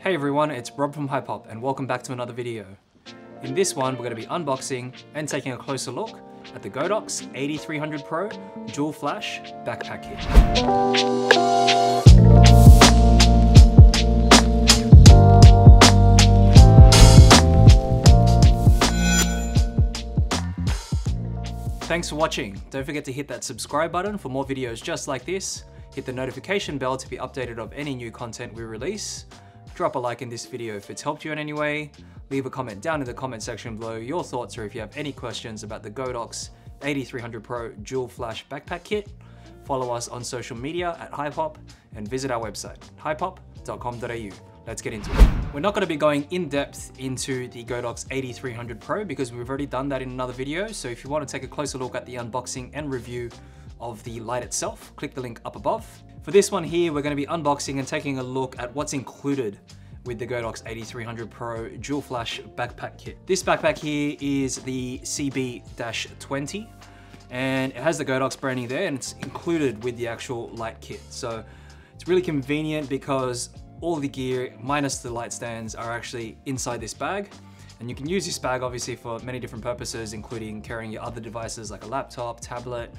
Hey everyone, it's Rob from Hypop and welcome back to another video. In this one, we're going to be unboxing and taking a closer look at the Godox 8300 Pro Dual Flash Backpack Kit. Thanks for watching. Don't forget to hit that subscribe button for more videos just like this. Hit the notification bell to be updated of any new content we release. Drop a like in this video if it's helped you in any way. Leave a comment down in the comment section below your thoughts or if you have any questions about the Godox 8300 Pro Dual Flash Backpack Kit. Follow us on social media at Hypop and visit our website, hypop.com.au. Let's get into it. We're not going to be going in depth into the Godox 8300 Pro because we've already done that in another video. So if you want to take a closer look at the unboxing and review of the light itself, click the link up above. For this one here, we're going to be unboxing and taking a look at what's included with the Godox 8300 Pro Dual Flash Backpack Kit. This backpack here is the CB-20 and it has the Godox branding there and it's included with the actual light kit. So it's really convenient because all the gear minus the light stands are actually inside this bag. And you can use this bag obviously for many different purposes, including carrying your other devices like a laptop, tablet,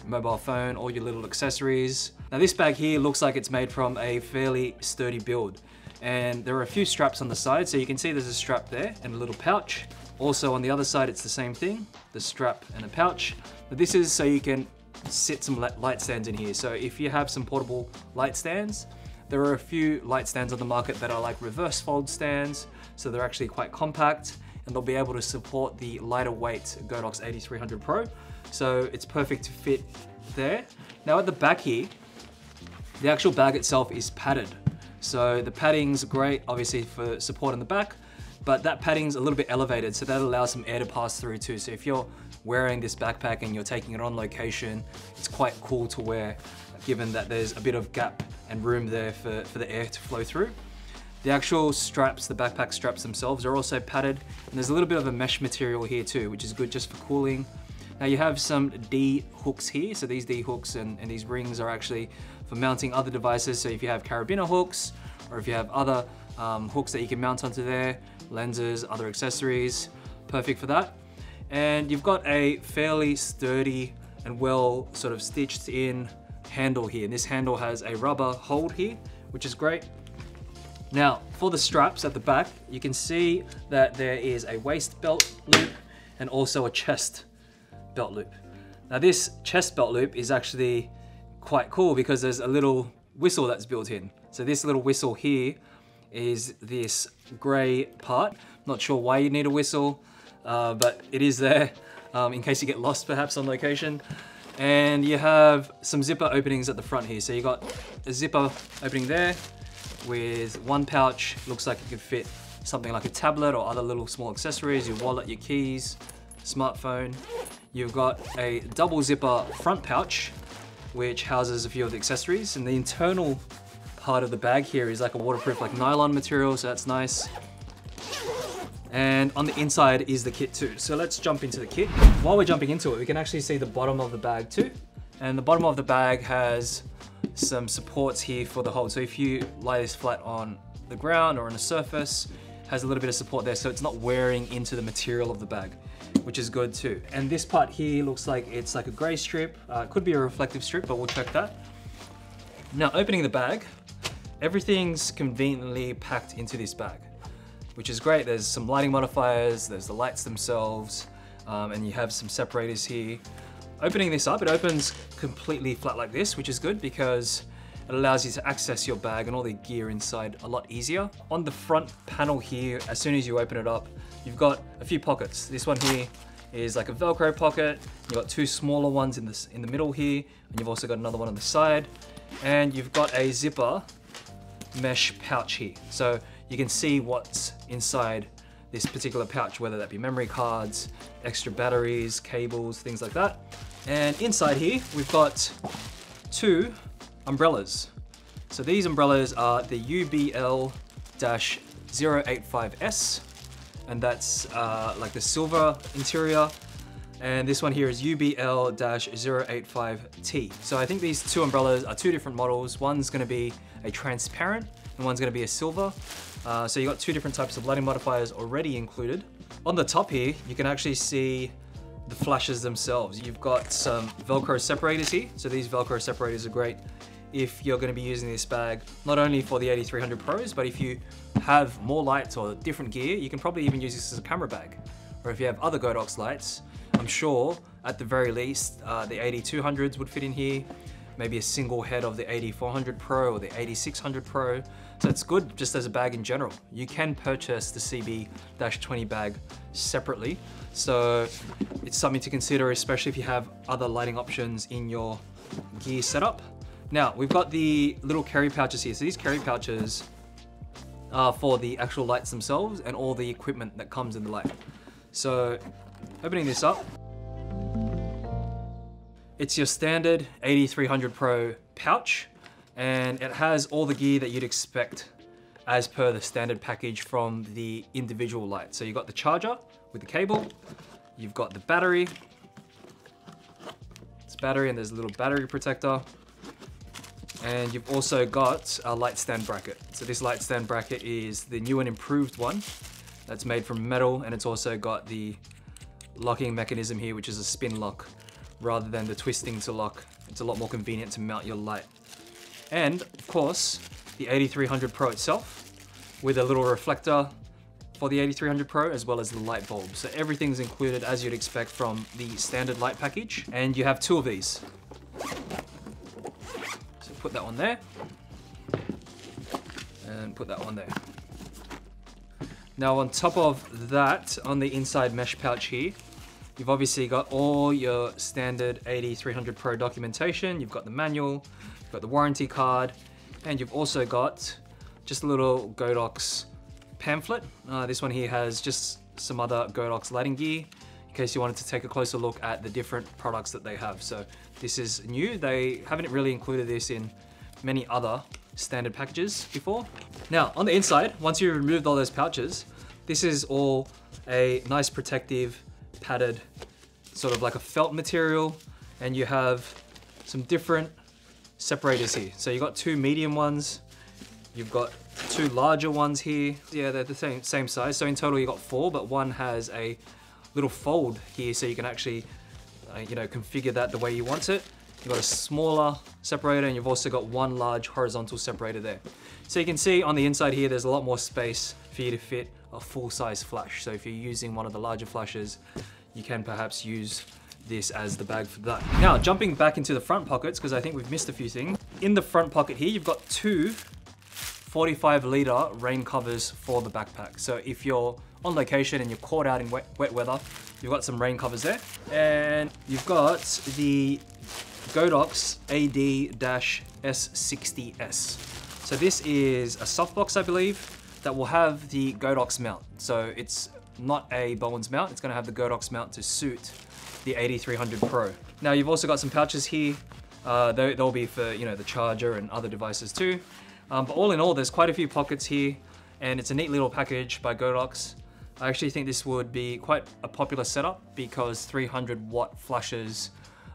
mobile phone, all your little accessories. Now this bag here looks like it's made from a fairly sturdy build. And there are a few straps on the side, so you can see there's a strap there and a little pouch. Also on the other side, it's the same thing, the strap and a pouch. But this is so you can sit some light stands in here. So if you have some portable light stands, there are a few light stands on the market that are like reverse fold stands. So they're actually quite compact and they'll be able to support the lighter weight Godox 8300 Pro. So it's perfect to fit there. Now at the back here, the actual bag itself is padded. So the padding's great, obviously for support on the back, but that padding's a little bit elevated, so that allows some air to pass through too. So if you're wearing this backpack and you're taking it on location, it's quite cool to wear, given that there's a bit of gap and room there for the air to flow through. The actual straps, the backpack straps themselves are also padded, and there's a little bit of a mesh material here too, which is good just for cooling. Now you have some D hooks here, so these D hooks and these rings are actually for mounting other devices. So if you have carabiner hooks, or if you have other hooks that you can mount onto there, lenses, other accessories, perfect for that. And you've got a fairly sturdy and well sort of stitched in handle here. And this handle has a rubber hold here, which is great. Now for the straps at the back, you can see that there is a waist belt loop and also a chest belt loop. Now this chest belt loop is actually quite cool because there's a little whistle that's built in. So this little whistle here is this gray part. Not sure why you need a whistle, but it is there in case you get lost perhaps on location. And you have some zipper openings at the front here. So you got a zipper opening there with one pouch. Looks like it could fit something like a tablet or other little small accessories, your wallet, your keys, smartphone. You've got a double zipper front pouch, which houses a few of the accessories. And the internal part of the bag here is like a waterproof, like nylon material, so that's nice. And on the inside is the kit too. So let's jump into the kit. While we're jumping into it, we can actually see the bottom of the bag too. And the bottom of the bag has some supports here for the hold. So if you lie this flat on the ground or on a surface, it has a little bit of support there, so it's not wearing into the material of the bag, which is good too. And this part here looks like it's like a gray strip. It could be a reflective strip, but we'll check that. Now opening the bag, everything's conveniently packed into this bag, which is great. There's some lighting modifiers, there's the lights themselves, and you have some separators here. Opening this up, it opens completely flat like this, which is good because it allows you to access your bag and all the gear inside a lot easier. On the front panel here, as soon as you open it up, you've got a few pockets. This one here is like a Velcro pocket. You've got two smaller ones in the middle here, and you've also got another one on the side. And you've got a zipper mesh pouch here. So you can see what's inside this particular pouch, whether that be memory cards, extra batteries, cables, things like that. And inside here, we've got two umbrellas. So these umbrellas are the UBL-085S, and that's like the silver interior. And this one here is UBL-085T. So I think these two umbrellas are two different models. One's gonna be a transparent and one's gonna be a silver. So you got two different types of lighting modifiers already included. On the top here, you can actually see the flashes themselves. You've got some Velcro separators here. So these Velcro separators are great if you're gonna be using this bag, not only for the 8300 Pros, but if you have more lights or different gear, you can probably even use this as a camera bag. Or if you have other Godox lights, I'm sure at the very least, the 8200s would fit in here, maybe a single head of the 8400 Pro or the 8600 Pro. So it's good just as a bag in general. You can purchase the CB-20 bag separately. So it's something to consider, especially if you have other lighting options in your gear setup. Now, we've got the little carry pouches here. So these carry pouches are for the actual lights themselves and all the equipment that comes in the light. So opening this up, it's your standard 8300 Pro pouch, and it has all the gear that you'd expect as per the standard package from the individual light. So you've got the charger with the cable, you've got the battery, it's battery and there's a little battery protector, and you've also got a light stand bracket. So this light stand bracket is the new and improved one that's made from metal, and it's also got the locking mechanism here, which is a spin lock rather than the twisting to lock. It's a lot more convenient to mount your light. And of course, the 8300 Pro itself with a little reflector for the 8300 Pro, as well as the light bulb. So everything's included as you'd expect from the standard light package. And you have two of these. So put that one there and put that one there. Now on top of that, on the inside mesh pouch here, you've obviously got all your standard 8300 Pro documentation. You've got the manual, you've got the warranty card, and you've also got just a little Godox pamphlet. This one here has just some other Godox lighting gear in case you wanted to take a closer look at the different products that they have. So this is new. They haven't really included this in many other standard packages before. Now on the inside, once you've removed all those pouches, this is all a nice protective padded sort of like a felt material, and you have some different separators here. So you've got two medium ones, you've got two larger ones here. Yeah, they're the same size. So in total you got four, but one has a little fold here so you can actually configure that the way you want it. You've got a smaller separator, and you've also got one large horizontal separator there. So you can see on the inside here, there's a lot more space for you to fit a full-size flash. So if you're using one of the larger flashes, you can perhaps use this as the bag for that. Now, jumping back into the front pockets, because I think we've missed a few things. In the front pocket here, you've got two 45-liter rain covers for the backpack. So if you're on location and you're caught out in wet weather, you've got some rain covers there. And you've got the Godox AD-S60S. So this is a softbox, I believe, that will have the Godox mount. So it's not a Bowens mount, it's gonna have the Godox mount to suit the 8300 Pro. Now you've also got some pouches here. They'll be for the charger and other devices too. But all in all, there's quite a few pockets here, and it's a neat little package by Godox. I actually think this would be quite a popular setup because 300 watt flashes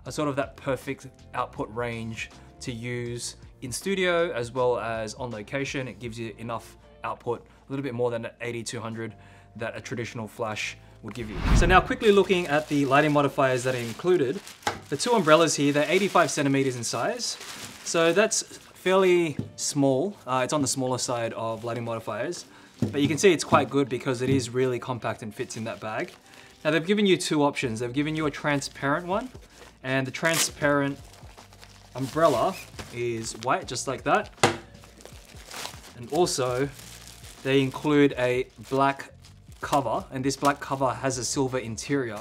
are sort of that perfect output range to use in studio as well as on location. It gives you enough output, a little bit more than 8200 that a traditional flash will give you. So now quickly looking at the lighting modifiers that are included. The two umbrellas here, they're 85 centimeters in size. So that's fairly small. It's on the smaller side of lighting modifiers, but you can see it's quite good because it is really compact and fits in that bag. Now they've given you two options. They've given you a transparent one, and the transparent umbrella is white, just like that. And also they include a black cover, and this black cover has a silver interior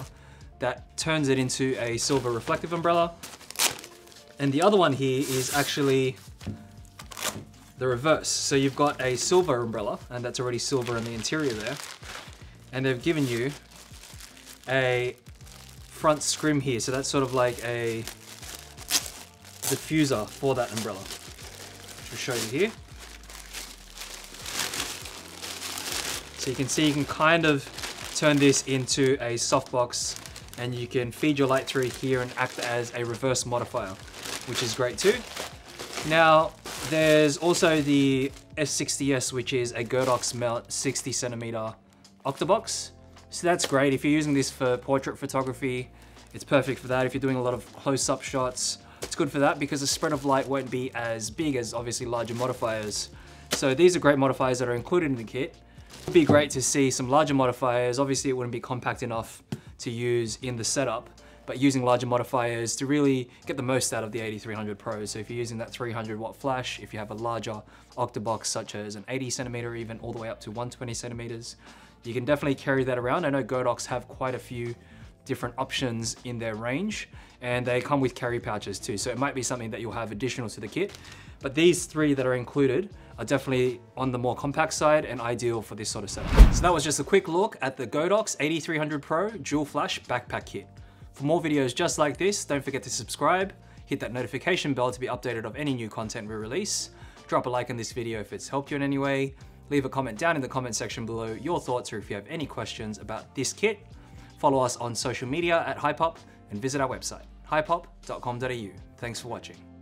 that turns it into a silver reflective umbrella. And the other one here is actually the reverse. So you've got a silver umbrella, and that's already silver in the interior there. And they've given you a front scrim here. So that's sort of like a diffuser for that umbrella. I'll show you here. So you can see you can kind of turn this into a softbox, and you can feed your light through here and act as a reverse modifier, which is great too. Now, there's also the S60S, which is a Godox mount 60cm Octabox. So that's great. If you're using this for portrait photography, it's perfect for that. If you're doing a lot of close-up shots, it's good for that because the spread of light won't be as big as obviously larger modifiers. So these are great modifiers that are included in the kit. It'd be great to see some larger modifiers. Obviously it wouldn't be compact enough to use in the setup, but using larger modifiers to really get the most out of the 8300 Pro. So if you're using that 300 watt flash, if you have a larger Octabox such as an 80cm, even all the way up to 120cm, you can definitely carry that around. I know Godox have quite a few different options in their range, and they come with carry pouches too. So it might be something that you'll have additional to the kit. But these three that are included are definitely on the more compact side and ideal for this sort of setup. So that was just a quick look at the Godox 8300 Pro Dual Flash Backpack Kit. For more videos just like this, don't forget to subscribe, hit that notification bell to be updated of any new content we release, drop a like on this video if it's helped you in any way, leave a comment down in the comment section below your thoughts or if you have any questions about this kit. Follow us on social media at Hypop and visit our website, hypop.com.au. Thanks for watching.